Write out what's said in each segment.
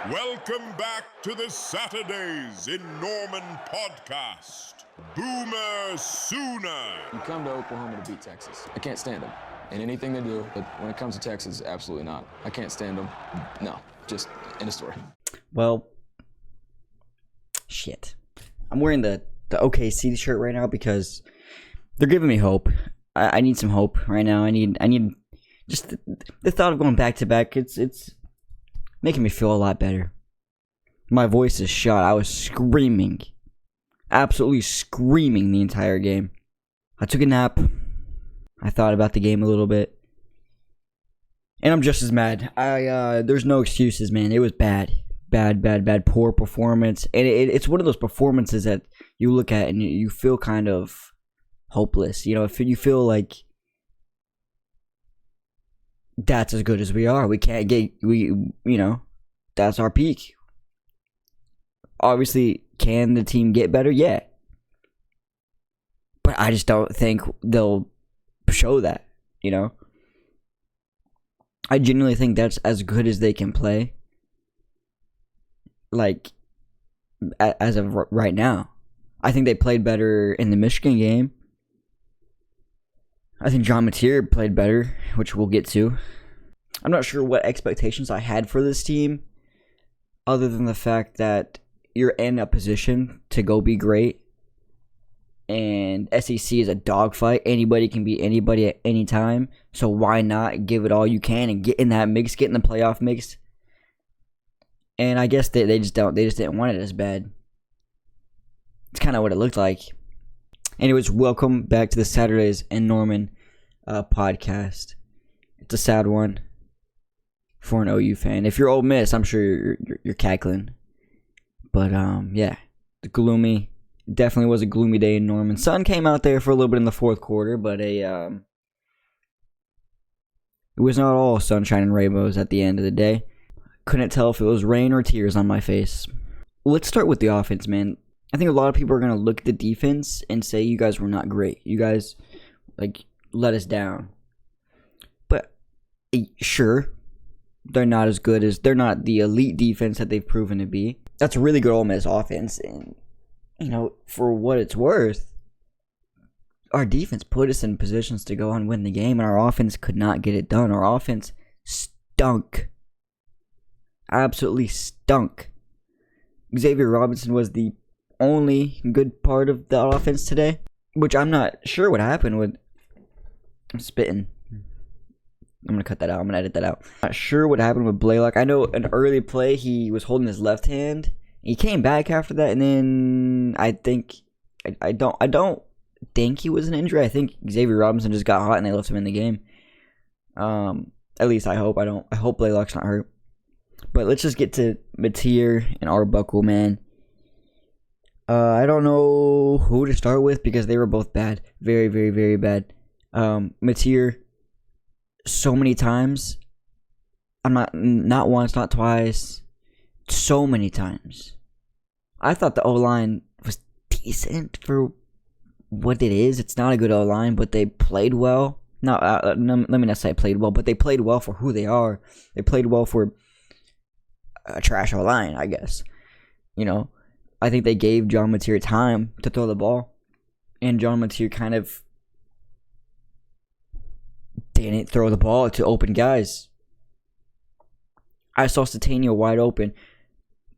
Welcome back to the Saturdays in Norman podcast. Boomer Sooner. You come to Oklahoma to beat Texas. I can't stand them in anything they do, but when it comes to Texas, absolutely not. I can't stand them. No, just end of story. Well, shit. I'm wearing the OKC shirt right now because they're giving me hope. I need some hope right now. I need just the thought of going back to back. It's making me feel a lot better. My voice is shot. I was screaming, absolutely screaming the entire game. I took a nap. I thought about the game a little bit, and I'm just as mad. There's no excuses, man. It was bad, poor performance, and it's one of those performances that you look at and you feel kind of hopeless. You know, if you feel like that's as good as we are. We can't get, that's our peak. Obviously, can the team get better? Yeah. But I just don't think they'll show that, I genuinely think that's as good as they can play. Like, as of right now. I think they played better in the Michigan game. I think John Mateer played better, which we'll get to. I'm not sure what expectations I had for this team, other than the fact that you're in a position to go be great, and SEC is a dogfight. Anybody can beat anybody at any time, so why not give it all you can and get in that mix, get in the playoff mix? And I guess they just didn't want it as bad. It's kind of what it looked like. Anyways, welcome back to the Saturdays in Norman podcast. It's a sad one for an OU fan. If you're Ole Miss, I'm sure you're cackling. But yeah, definitely was a gloomy day in Norman. Sun came out there for a little bit in the fourth quarter, but it was not all sunshine and rainbows at the end of the day. Couldn't tell if it was rain or tears on my face. Let's start with the offense, man. I think a lot of people are going to look at the defense and say, you guys were not great. You guys, let us down. But, sure, they're not as good as, they're not the elite defense that they've proven to be. That's a really good Ole Miss offense. And, for what it's worth, our defense put us in positions to go and win the game, and our offense could not get it done. Our offense stunk. Absolutely stunk. Xavier Robinson was the only good part of the offense today, which I'm not sure what happened with. I'm spitting. I'm gonna cut that out. I'm gonna edit that out. Not sure what happened with Blaylock. I know an early play he was holding his left hand. He came back after that, and then I think I don't think he was an injury. I think Xavier Robinson just got hot and they left him in the game. At least I hope. I hope Blaylock's not hurt. But let's just get to Mateer and Arbuckle, man. I don't know who to start with because they were both bad. Very, very, very bad. Mateer, so many times. Not once, not twice. So many times. I thought the O-line was decent for what it is. It's not a good O-line, but they played well. No, let me not say played well, but they played well for who they are. They played well for a trash O-line, I guess. I think they gave John Mateer time to throw the ball, and John Mateer kind of didn't throw the ball to open guys. I saw Satanio wide open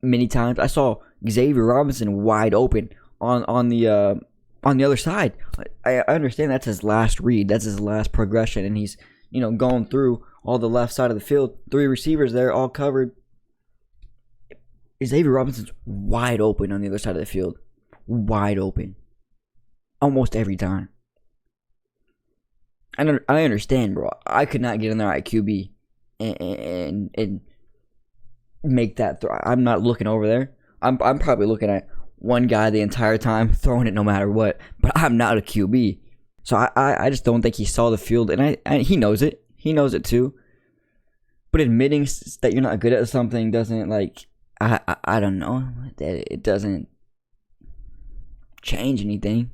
many times. I saw Xavier Robinson wide open on the other side. I understand that's his last read, that's his last progression, and he's going through all the left side of the field. 3 receivers there, all covered. Xavier Robinson's wide open on the other side of the field. Wide open. Almost every time. I understand, bro. I could not get in there at QB and make that throw. I'm not looking over there. I'm probably looking at one guy the entire time, throwing it no matter what. But I'm not a QB. So I just don't think he saw the field. And he knows it. He knows it too. But admitting that you're not good at something doesn't, I don't know. It doesn't change anything.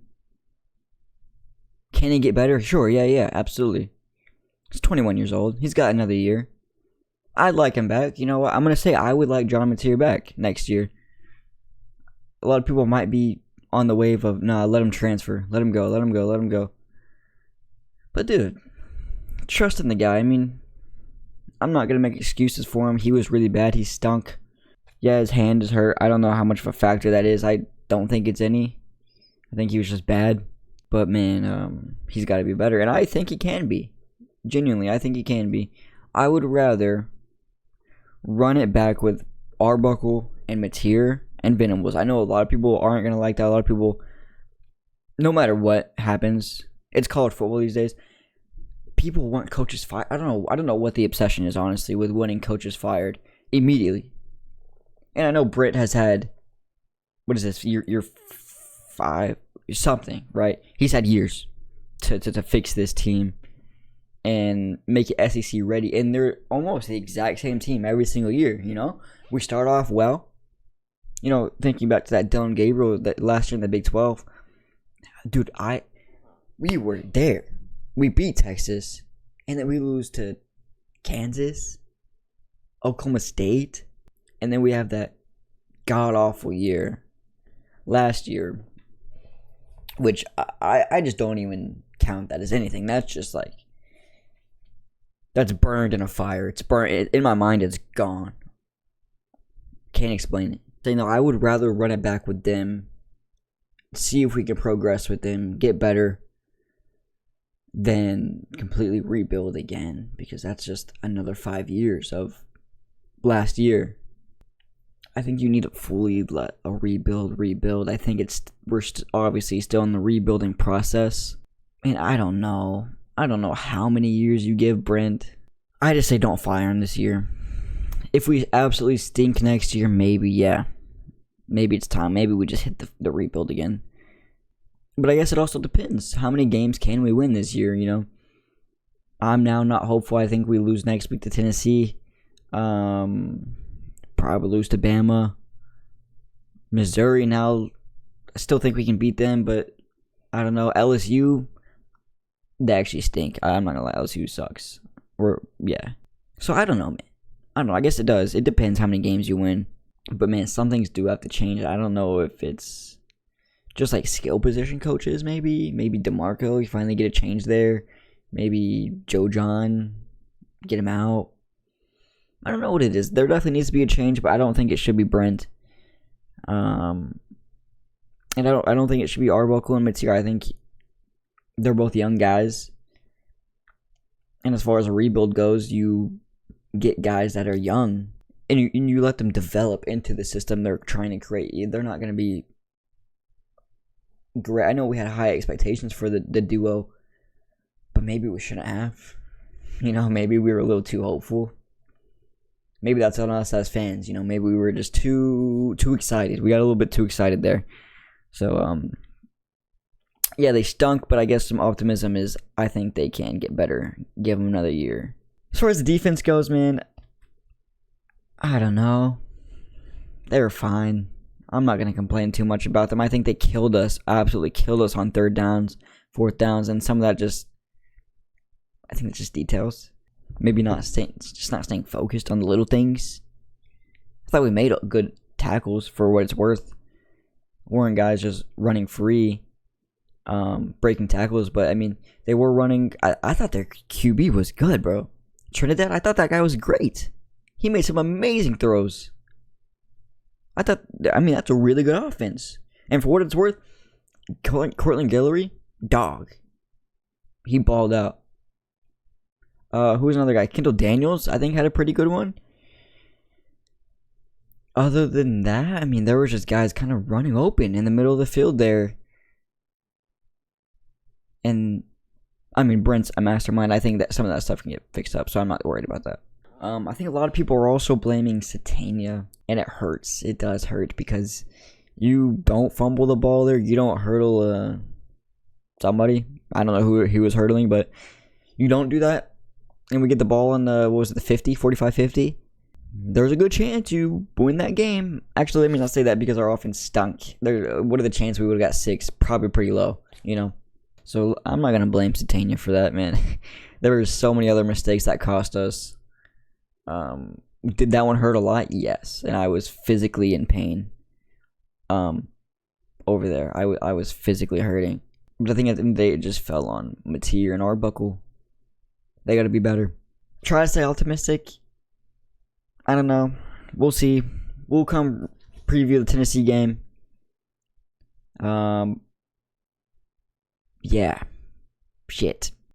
Can he get better? Sure, yeah, absolutely. He's 21 years old. He's got another year. I'd like him back. You know what? I'm going to say I would like John Mateer back next year. A lot of people might be on the wave of, nah, let him transfer. Let him go, let him go, let him go. But, dude, trust in the guy. I mean, I'm not going to make excuses for him. He was really bad. He stunk. Yeah, his hand is hurt. I don't know how much of a factor that is. I don't think it's any. I think he was just bad. But, man, he's got to be better. And I think he can be. Genuinely, I think he can be. I would rather run it back with Arbuckle and Mateer and Venables. I know a lot of people aren't going to like that. A lot of people, no matter what happens, it's college football these days. People want coaches fired. I don't know what the obsession is, honestly, with wanting coaches fired immediately. And I know Britt has had, what is this, year 5, something, right? He's had years to fix this team and make it SEC ready. And they're almost the exact same team every single year, you know? We start off well. You know, thinking back to that Dylan Gabriel that last year in the Big 12. Dude, we were there. We beat Texas. And then we lose to Kansas, Oklahoma State. And then we have that god-awful year last year, which I just don't even count that as anything. That's just like, that's burned in a fire. It's burned. In my mind, it's gone. Can't explain it. So, you know, I would rather run it back with them, see if we can progress with them, get better, than completely rebuild again, because that's just another 5 years of last year. I think you need to fully let a rebuild. I think we're obviously still in the rebuilding process. And I don't know how many years you give Brent. I just say don't fire him this year. If we absolutely stink next year, maybe, yeah. Maybe it's time. Maybe we just hit the rebuild again. But I guess it also depends. How many games can we win this year, you know? I'm now not hopeful. I think we lose next week to Tennessee. Probably lose to Bama. Missouri now, I still think we can beat them, but I don't know. LSU, they actually stink. I'm not going to lie. LSU sucks. Yeah. So I don't know, man. I don't know. I guess it does. It depends how many games you win. But, man, some things do have to change. I don't know if it's just like skill position coaches, maybe. Maybe DeMarco, you finally get a change there. Maybe Joe John, get him out. I don't know what it is. There definitely needs to be a change, but I don't think it should be Brent. And I don't think it should be Arbuckle and Mateer. I think they're both young guys. And as far as a rebuild goes, you get guys that are young and you let them develop into the system they're trying to create. They're not going to be great. I know we had high expectations for the duo, but maybe we shouldn't have. You know, maybe we were a little too hopeful. Maybe that's on us as fans. You know, maybe we were just too excited. We got a little bit too excited there. So, yeah, they stunk, but I guess some optimism is I think they can get better. Give them another year. As far as the defense goes, man, I don't know. They were fine. I'm not going to complain too much about them. I think they killed us, absolutely killed us on third downs, fourth downs, and some of that I think it's just details. Maybe not staying focused on the little things. I thought we made good tackles for what it's worth. Weren't guys just running free, breaking tackles, but I mean, they were running. I thought their QB was good, bro. Trinidad, I thought that guy was great. He made some amazing throws. That's a really good offense. And for what it's worth, Cortland Guillory, dog. He balled out. Who was another guy? Kendall Daniels, I think, had a pretty good one. Other than that, I mean, there were just guys kind of running open in the middle of the field there. And, I mean, Brent's a mastermind. I think that some of that stuff can get fixed up, so I'm not worried about that. I think a lot of people are also blaming Satania, and it hurts. It does hurt because you don't fumble the ball there. You don't hurdle somebody. I don't know who he was hurdling, but you don't do that. And we get the ball on the, 45-50. There's a good chance you win that game. Actually, let me not say that because our offense stunk. What are the chances we would have got 6? Probably pretty low, you know. So I'm not going to blame Satania for that, man. There were so many other mistakes that cost us. Did that one hurt a lot? Yes, and I was physically in pain. Over there, I was physically hurting. But I think at the end of the day, it just fell on Mateer and Arbuckle. They got to be better. Try to stay optimistic. I don't know. We'll see. We'll come preview the Tennessee game. Yeah. Shit.